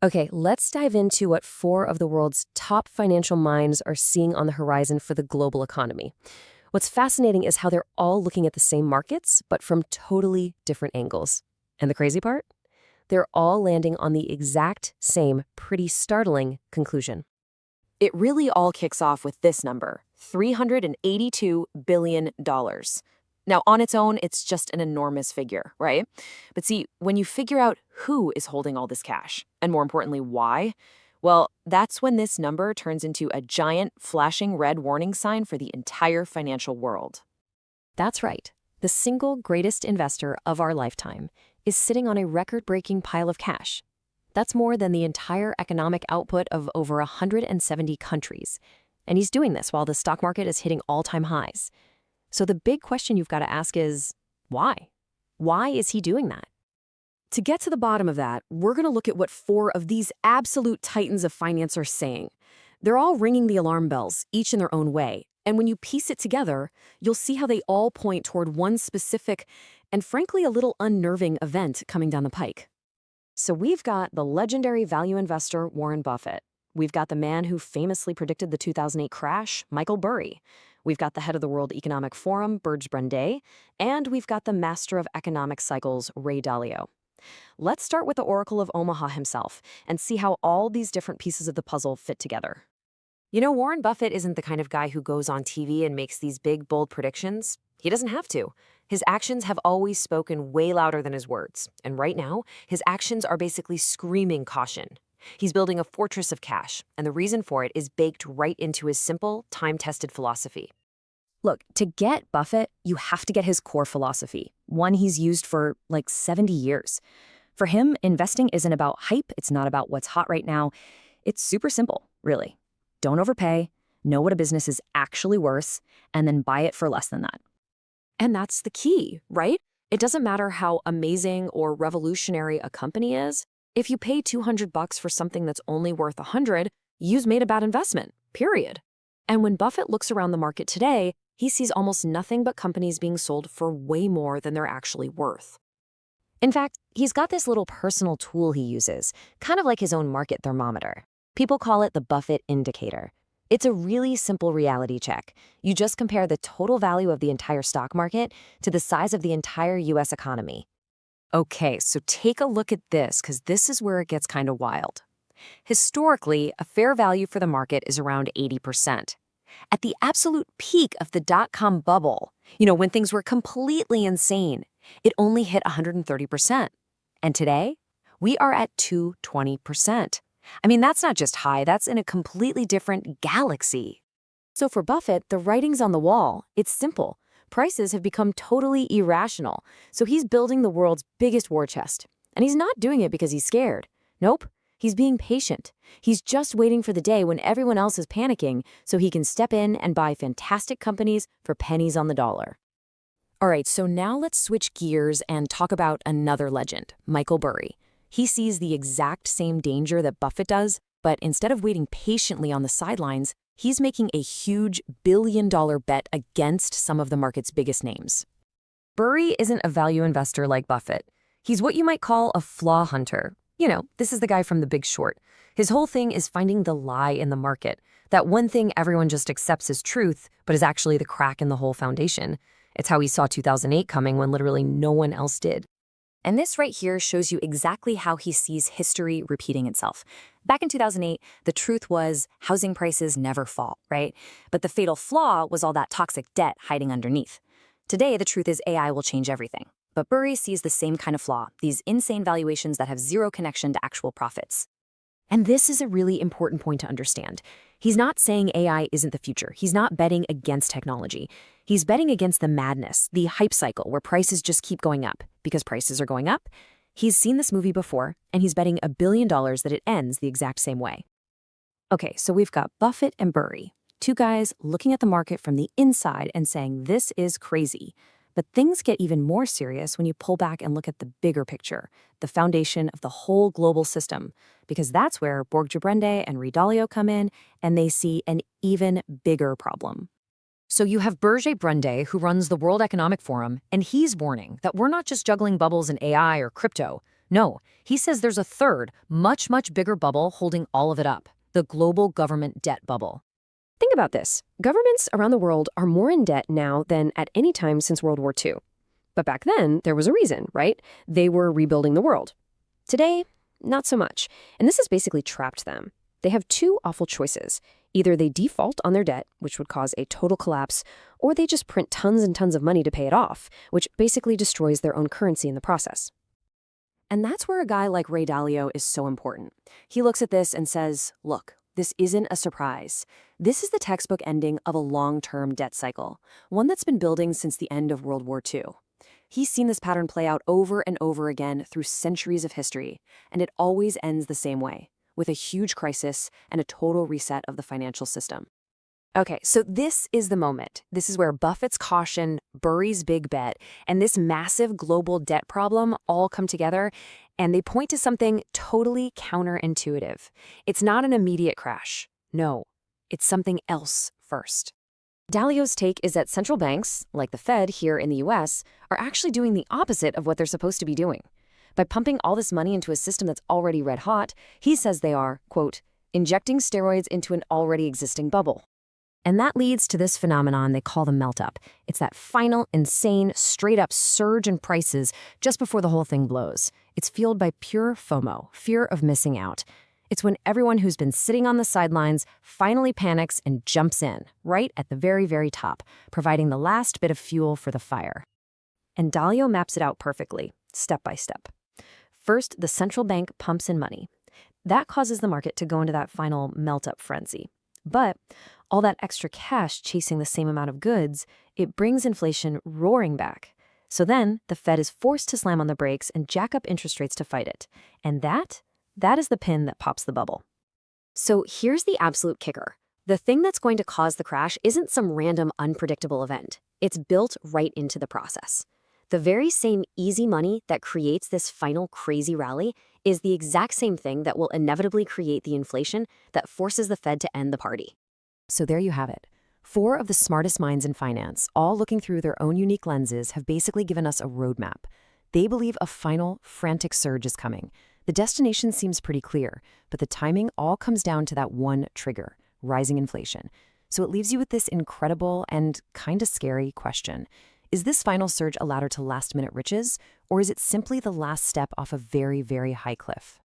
Okay, let's dive into what four of the world's top financial minds are seeing on the horizon for the global economy. What's fascinating is how they're all looking at the same markets, but from totally different angles. And the crazy part? They're all landing on the exact same, pretty startling conclusion. It really all kicks off with this number, $382 billion. Now, on its own, it's just an enormous figure, right? But see, when you figure out who is holding all this cash, and more importantly, why, well, that's when this number turns into a giant flashing red warning sign for the entire financial world. That's right. The single greatest investor of our lifetime is sitting on a record-breaking pile of cash. That's more than the entire economic output of over 170 countries. And he's doing this while the stock market is hitting all-time highs. So the big question you've got to ask is, why? Why is he doing that? To get to the bottom of that, we're going to look at what four of these absolute titans of finance are saying. They're all ringing the alarm bells, each in their own way. And when you piece it together, you'll see how they all point toward one specific and frankly a little unnerving event coming down the pike. So we've got the legendary value investor Warren Buffett. We've got the man who famously predicted the 2008 crash, Michael Burry. We've got the head of the World Economic Forum, Burj Brande. And we've got the master of economic cycles, Ray Dalio. Let's start with the Oracle of Omaha himself and see how all these different pieces of the puzzle fit together. You know, Warren Buffett isn't the kind of guy who goes on TV and makes these big, bold predictions. He doesn't have to. His actions have always spoken way louder than his words. And right now, his actions are basically screaming caution. He's building a fortress of cash, and the reason for it is baked right into his simple, time-tested philosophy. Look, to get Buffett, you have to get his core philosophy, one he's used for like 70 years. For him, investing isn't about hype. It's not about what's hot right now. It's super simple, really. Don't overpay, know what a business is actually worth, and then buy it for less than that. And that's the key, right? It doesn't matter how amazing or revolutionary a company is. If you pay $200 for something that's only worth $100, you've made a bad investment, period. And when Buffett looks around the market today, he sees almost nothing but companies being sold for way more than they're actually worth. In fact, he's got this little personal tool he uses, kind of like his own market thermometer. People call it the Buffett indicator. It's a really simple reality check. You just compare the total value of the entire stock market to the size of the entire US economy. Okay, so take a look at this, because this is where it gets kind of wild. Historically, a fair value for the market is around 80%. At the absolute peak of the dot-com bubble, when things were completely insane, it only hit 130%. And today, we are at 220%. I mean, that's not just high, that's in a completely different galaxy. So for Buffett, the writing's on the wall. It's simple. Prices have become totally irrational, so he's building the world's biggest war chest. And he's not doing it because he's scared. Nope, he's being patient. He's just waiting for the day when everyone else is panicking so he can step in and buy fantastic companies for pennies on the dollar. All right, so now let's switch gears and talk about another legend, Michael Burry. He sees the exact same danger that Buffett does, but instead of waiting patiently on the sidelines, he's making a huge billion-dollar bet against some of the market's biggest names. Burry isn't a value investor like Buffett. He's what you might call a flaw hunter. This is the guy from The Big Short. His whole thing is finding the lie in the market, that one thing everyone just accepts as truth, but is actually the crack in the whole foundation. It's how he saw 2008 coming when literally no one else did. And this right here shows you exactly how he sees history repeating itself. Back in 2008, the truth was housing prices never fall, right? But the fatal flaw was all that toxic debt hiding underneath. Today, the truth is AI will change everything. But Burry sees the same kind of flaw, these insane valuations that have zero connection to actual profits. And this is a really important point to understand. He's not saying AI isn't the future. He's not betting against technology. He's betting against the madness, the hype cycle where prices just keep going up. Because prices are going up, he's seen this movie before, and he's betting $1 billion that it ends the exact same way. Okay, so we've got Buffett and Burry, two guys looking at the market from the inside and saying this is crazy. But things get even more serious when you pull back and look at the bigger picture, the foundation of the whole global system, because that's where Burj Brande and Ray Dalio come in, and they see an even bigger problem. So you have Burj Brande, who runs the World Economic Forum, and he's warning that we're not just juggling bubbles in AI or crypto. No, he says there's a third, much, much bigger bubble holding all of it up, the global government debt bubble. Think about this. Governments around the world are more in debt now than at any time since World War II. But back then, there was a reason, right? They were rebuilding the world. Today, not so much. And this has basically trapped them. They have two awful choices. Either they default on their debt, which would cause a total collapse, or they just print tons and tons of money to pay it off, which basically destroys their own currency in the process. And that's where a guy like Ray Dalio is so important. He looks at this and says, look, this isn't a surprise. This is the textbook ending of a long-term debt cycle, one that's been building since the end of World War II. He's seen this pattern play out over and over again through centuries of history, and it always ends the same way, with a huge crisis and a total reset of the financial system. Okay, so this is the moment. This is where Buffett's caution, Burry's big bet, and this massive global debt problem all come together, and they point to something totally counterintuitive. It's not an immediate crash. No, it's something else first. Dalio's take is that central banks, like the Fed here in the US, are actually doing the opposite of what they're supposed to be doing. By pumping all this money into a system that's already red hot, he says they are, quote, injecting steroids into an already existing bubble. And that leads to this phenomenon they call the melt-up. It's that final, insane, straight-up surge in prices just before the whole thing blows. It's fueled by pure FOMO, fear of missing out. It's when everyone who's been sitting on the sidelines finally panics and jumps in, right at the very, very top, providing the last bit of fuel for the fire. And Dalio maps it out perfectly, step by step. First, the central bank pumps in money. That causes the market to go into that final melt-up frenzy. But all that extra cash chasing the same amount of goods, it brings inflation roaring back. So then, the Fed is forced to slam on the brakes and jack up interest rates to fight it. And that is the pin that pops the bubble. So here's the absolute kicker. The thing that's going to cause the crash isn't some random, unpredictable event. It's built right into the process. The very same easy money that creates this final crazy rally is the exact same thing that will inevitably create the inflation that forces the Fed to end the party. So there you have it. 4 of the smartest minds in finance, all looking through their own unique lenses, have basically given us a roadmap. They believe a final, frantic surge is coming. The destination seems pretty clear, but the timing all comes down to that one trigger, rising inflation. So it leaves you with this incredible and kind of scary question. Is this final surge a ladder to last-minute riches, or is it simply the last step off a very, very high cliff?